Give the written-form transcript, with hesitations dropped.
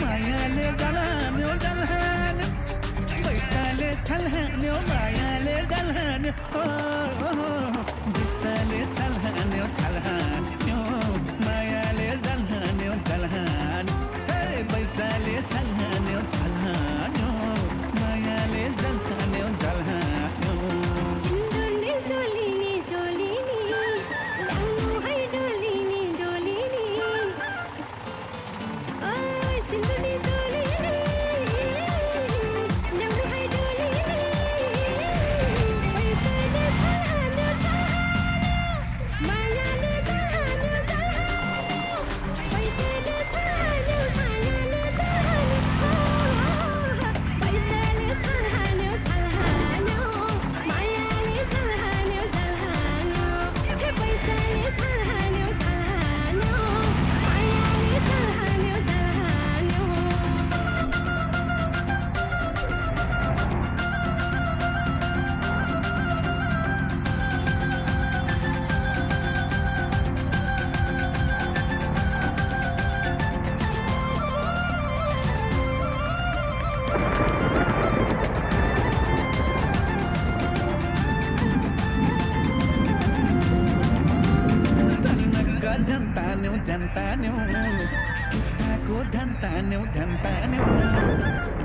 मायाले जाल्हान्यो जाल्हान्यो पैसाले छल्हान्यो मायाले जाल्हान्यो बिर्साले छल्हान्यो छल्हान्यो मायाले जाल्हान्यो जाल्हान्यो पैसाले छल्हान्यो छल्हान्यो मायाले जाल्हान्यो जाल्हान्यो सिन्दुरले जोलिने जोलिने ल्याउनु है डोलिने डोलिने ओइ सिन्दुरले जोलिने ल्याउनु है डोलिने पैसाले छल्हान्यो छल्हान्यो मायाले जाल्हान्यो जाल्हान्यो पैसाले छल्हान्यो मायाले जाल्हान्यो पैसाले छल्हान्यो छल्हान्यो मायाले जाल्हान्यो जाल्हान्यो हे पैसाले छल्हान्यो छल्हान्यो मायाले जाल्हान्यो जाल्हान्यो धनका जनतान्यो जनतान्यो किताको धन्तान्यो धन्तान्यो